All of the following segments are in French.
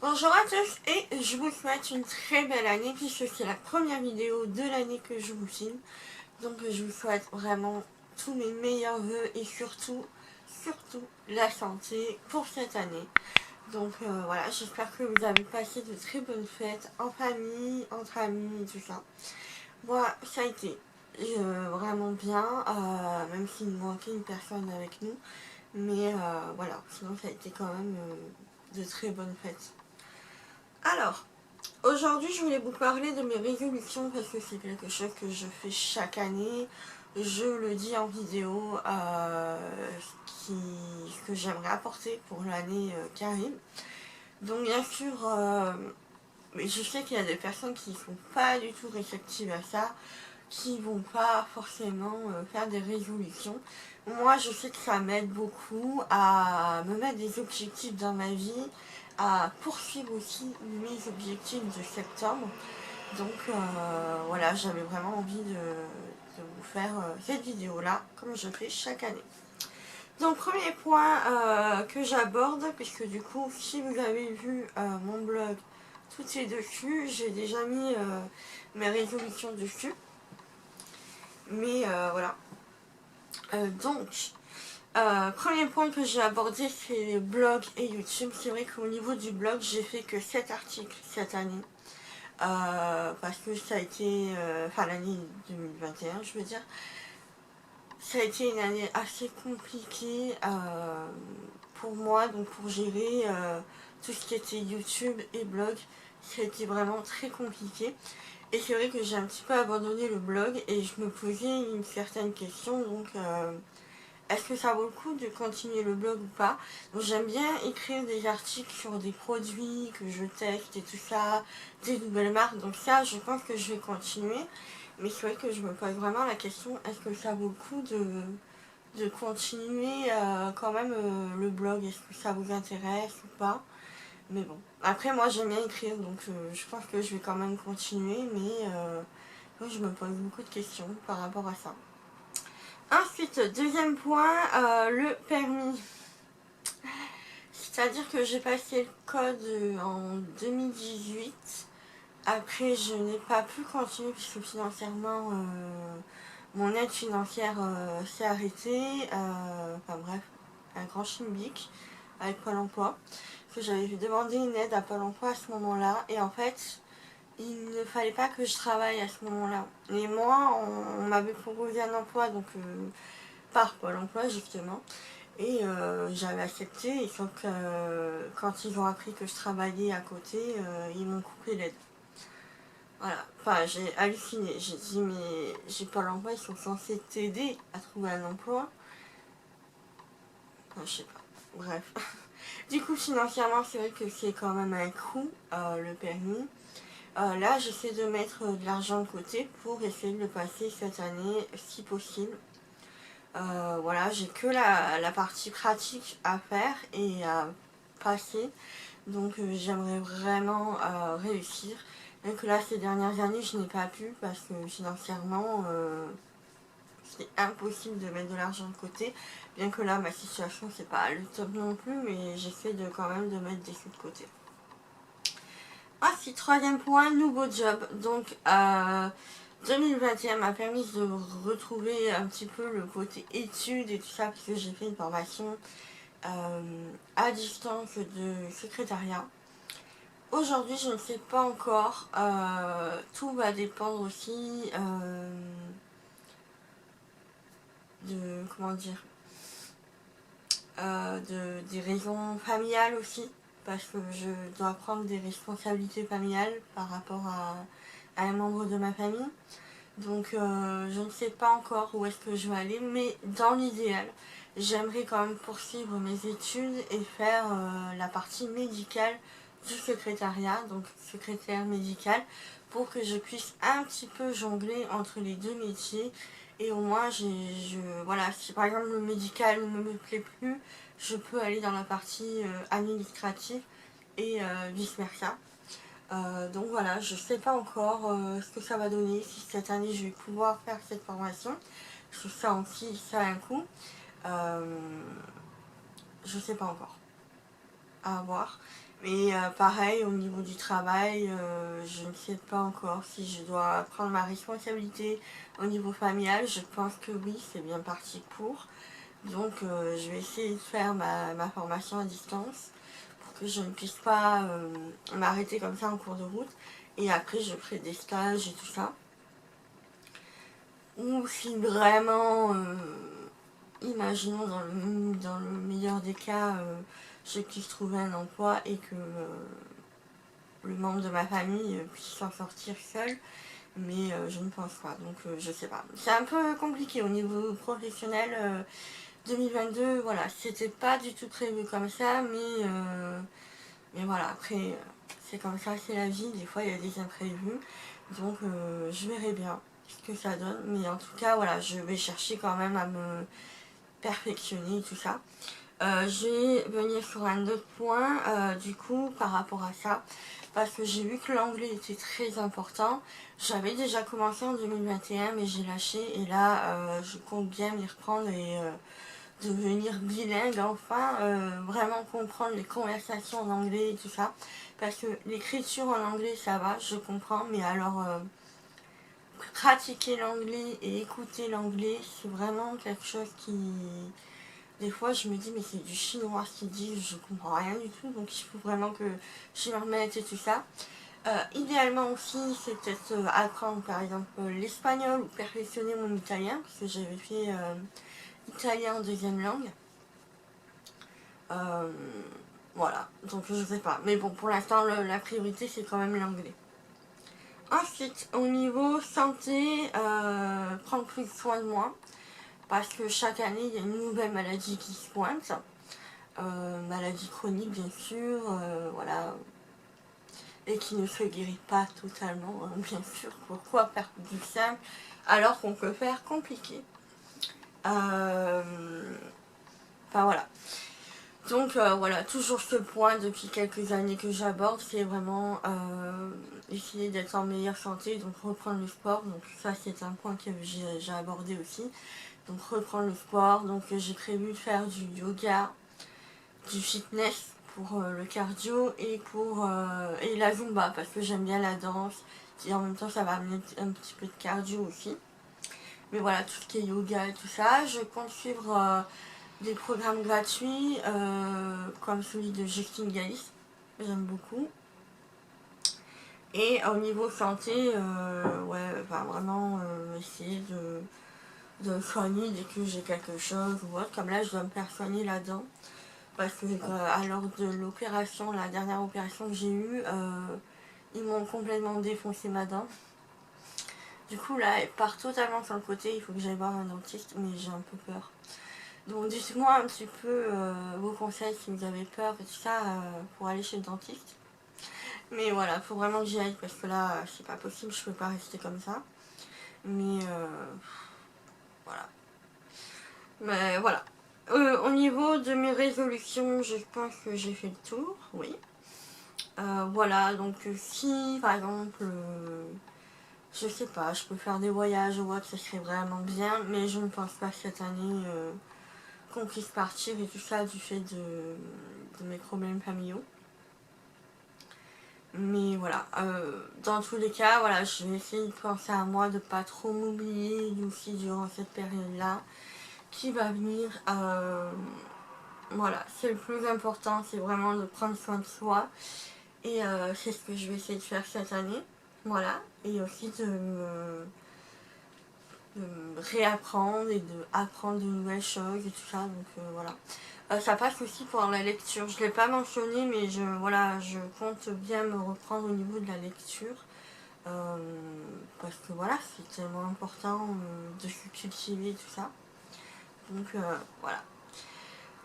Bonjour à tous et je vous souhaite une très belle année puisque c'est la première vidéo de l'année que je vous filme. Donc je vous souhaite vraiment tous mes meilleurs vœux et surtout la santé pour cette année. Donc voilà, j'espère que vous avez passé de très bonnes fêtes en famille, entre amis et tout ça. Moi, ça a été vraiment bien, même s'il nous manquait une personne avec nous. Mais voilà, sinon ça a été quand même de très bonnes fêtes. Alors, aujourd'hui je voulais vous parler de mes résolutions parce que c'est quelque chose que je fais chaque année. Je le dis en vidéo, ce que j'aimerais apporter pour l'année qui arrive. Donc bien sûr, je sais qu'il y a des personnes qui ne sont pas du tout réceptives à ça, qui vont pas forcément faire des résolutions. Moi, je sais que ça m'aide beaucoup à me mettre des objectifs dans ma vie, à poursuivre aussi mes objectifs de septembre. Donc voilà, j'avais vraiment envie de vous faire cette vidéo-là, comme je fais chaque année. Donc premier point que j'aborde, puisque du coup, si vous avez vu mon blog, tout est dessus, j'ai déjà mis mes résolutions dessus. Mais voilà. Premier point que j'ai abordé, c'est les blogs et YouTube. C'est vrai qu'au niveau du blog, j'ai fait que 7 articles cette année. Parce que ça a été, enfin l'année 2021, je veux dire, ça a été une année assez compliquée pour moi, donc pour gérer tout ce qui était YouTube et blog, ça a été vraiment très compliqué. Et c'est vrai que j'ai un petit peu abandonné le blog et je me posais une certaine question, donc est-ce que ça vaut le coup de continuer le blog ou pas? Donc j'aime bien écrire des articles sur des produits que je teste et tout ça, des nouvelles marques, donc ça je pense que je vais continuer. Mais c'est vrai que je me pose vraiment la question, est-ce que ça vaut le coup de continuer quand même le blog? Est-ce que ça vous intéresse ou pas? Mais bon, après moi j'aime bien écrire, donc je pense que je vais quand même continuer, mais je me pose beaucoup de questions par rapport à ça. Ensuite, deuxième point, le permis. C'est-à-dire que j'ai passé le code en 2018. Après, je n'ai pas pu continuer puisque financièrement, mon aide financière s'est arrêtée. Enfin bref, un grand chimbique avec Pôle emploi. Que j'avais demandé une aide à Pôle emploi à ce moment-là. Et en fait, il ne fallait pas que je travaille à ce moment-là. Et moi, on m'avait proposé un emploi, donc par Pôle emploi justement. Et j'avais accepté, et sauf que quand ils ont appris que je travaillais à côté, ils m'ont coupé l'aide. Voilà, enfin j'ai halluciné, j'ai dit mais j'ai Pôle emploi, ils sont censés t'aider à trouver un emploi. Enfin, je sais pas, bref. Du coup financièrement c'est vrai que c'est quand même un coût, le permis. Là j'essaie de mettre de l'argent de côté pour essayer de le passer cette année si possible. Voilà, j'ai que la partie pratique à faire et à passer. Donc j'aimerais vraiment réussir. Même que là, ces dernières années, je n'ai pas pu parce que financièrement, c'est impossible de mettre de l'argent de côté. Bien que là, ma situation, c'est pas le top non plus, mais j'essaie de quand même de mettre des sous de côté. Ensuite, troisième point, nouveau job. Donc, 2021 m'a permis de retrouver un petit peu le côté études et tout ça, parce que j'ai fait une formation à distance de secrétariat. Aujourd'hui, je ne sais pas encore. Tout va dépendre aussi de, comment dire, des raisons familiales aussi, parce que je dois prendre des responsabilités familiales par rapport à un membre de ma famille. Donc je ne sais pas encore où est-ce que je vais aller, mais dans l'idéal, j'aimerais quand même poursuivre mes études et faire la partie médicale du secrétariat, donc secrétaire médical, pour que je puisse un petit peu jongler entre les deux métiers. Et au moins, voilà, si par exemple le médical ne me plaît plus, je peux aller dans la partie administrative et vice-versa. Donc voilà, je sais pas encore ce que ça va donner, si cette année je vais pouvoir faire cette formation. Je sais aussi, ça a un coût. Je sais pas encore. À voir. Et pareil, au niveau du travail, je ne sais pas encore si je dois prendre ma responsabilité au niveau familial. Je pense que oui, c'est bien parti pour. Donc je vais essayer de faire ma formation à distance pour que je ne puisse pas m'arrêter comme ça en cours de route. Et après, je ferai des stages et tout ça. Ou si vraiment, imaginons dans le meilleur des cas, je puisse trouver un emploi et que le membre de ma famille puisse s'en sortir seul, mais je ne pense pas, donc je sais pas. C'est un peu compliqué au niveau professionnel. 2022, voilà, c'était pas du tout prévu comme ça, mais voilà, après, c'est comme ça, c'est la vie, des fois il y a des imprévus, donc je verrai bien ce que ça donne, mais en tout cas, voilà, je vais chercher quand même à me perfectionner et tout ça. Je vais venir sur un autre point, du coup, par rapport à ça, parce que j'ai vu que l'anglais était très important. J'avais déjà commencé en 2021, mais j'ai lâché, et là, je compte bien m'y reprendre et devenir bilingue, enfin, vraiment comprendre les conversations en anglais et tout ça, parce que l'écriture en anglais, ça va, je comprends, mais alors, pratiquer l'anglais et écouter l'anglais, c'est vraiment quelque chose qui... Des fois, je me dis, mais c'est du chinois ce qu'ils disent, je comprends rien du tout, donc il faut vraiment que je me remette et tout ça. Idéalement aussi, c'est peut-être apprendre par exemple l'espagnol ou perfectionner mon italien, parce que j'avais fait italien en deuxième langue. Euh, voilà, donc je sais pas. Mais bon, pour l'instant, la priorité, c'est quand même l'anglais. Ensuite, au niveau santé, prendre plus soin de moi. Parce que chaque année, il y a une nouvelle maladie qui se pointe. Maladie chronique, bien sûr, voilà. Et qui ne se guérit pas totalement, hein, bien sûr. Pourquoi faire du simple alors qu'on peut faire compliqué. Enfin, voilà. Donc voilà, toujours ce point depuis quelques années que j'aborde, c'est vraiment essayer d'être en meilleure santé, donc reprendre le sport. Donc ça, c'est un point que j'ai abordé aussi. Donc reprendre le sport, donc j'ai prévu de faire du yoga, du fitness pour le cardio et et la zumba parce que j'aime bien la danse et en même temps ça va amener un petit peu de cardio aussi. Mais voilà, tout ce qui est yoga et tout ça, je compte suivre des programmes gratuits comme celui de Justine Galis, j'aime beaucoup. Et au niveau santé, ouais, enfin, vraiment essayer de soigner dès que j'ai quelque chose ou autre. Comme là, je dois me faire soigner la dent. Parce que lors de l'opération, la dernière opération que j'ai eue, ils m'ont complètement défoncé ma dent. Du coup, là, elle part totalement sur le côté. Il faut que j'aille voir un dentiste, mais j'ai un peu peur. Donc, dites-moi un petit peu vos conseils si vous avez peur et tout ça pour aller chez le dentiste. Mais voilà, il faut vraiment que j'y aille parce que là, c'est pas possible, je peux pas rester comme ça. Mais voilà. Mais voilà. Au niveau de mes résolutions, je pense que j'ai fait le tour, oui. Voilà, donc si par exemple, je sais pas, je peux faire des voyages ou autre, ça serait vraiment bien, mais je ne pense pas cette année qu'on puisse partir et tout ça du fait de mes problèmes familiaux. Mais voilà, dans tous les cas, voilà, je vais essayer de penser à moi, de pas trop m'oublier aussi durant cette période-là qui va venir. Voilà, c'est le plus important, c'est vraiment de prendre soin de soi. Et c'est ce que je vais essayer de faire cette année. Voilà, et aussi de me réapprendre et d'apprendre de nouvelles choses et tout ça. Donc voilà. Ça passe aussi pour la lecture. Je ne l'ai pas mentionné, mais voilà, je compte bien me reprendre au niveau de la lecture. Parce que voilà, c'est tellement important de se cultiver et tout ça. Donc voilà.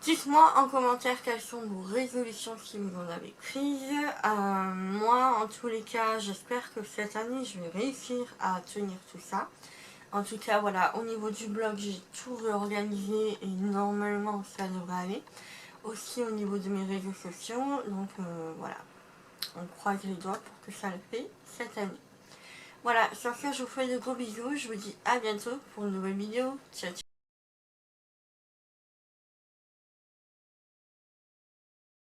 Dites-moi en commentaire quelles sont vos résolutions si vous en avez prises. Moi, en tous les cas, j'espère que cette année, je vais réussir à tenir tout ça. En tout cas, voilà, au niveau du blog, j'ai tout réorganisé et normalement, ça devrait aller. Aussi au niveau de mes réseaux sociaux. Donc voilà, on croise les doigts pour que ça le fait cette année. Voilà, sur ce, je vous fais de gros bisous. Je vous dis à bientôt pour une nouvelle vidéo. Ciao, ciao.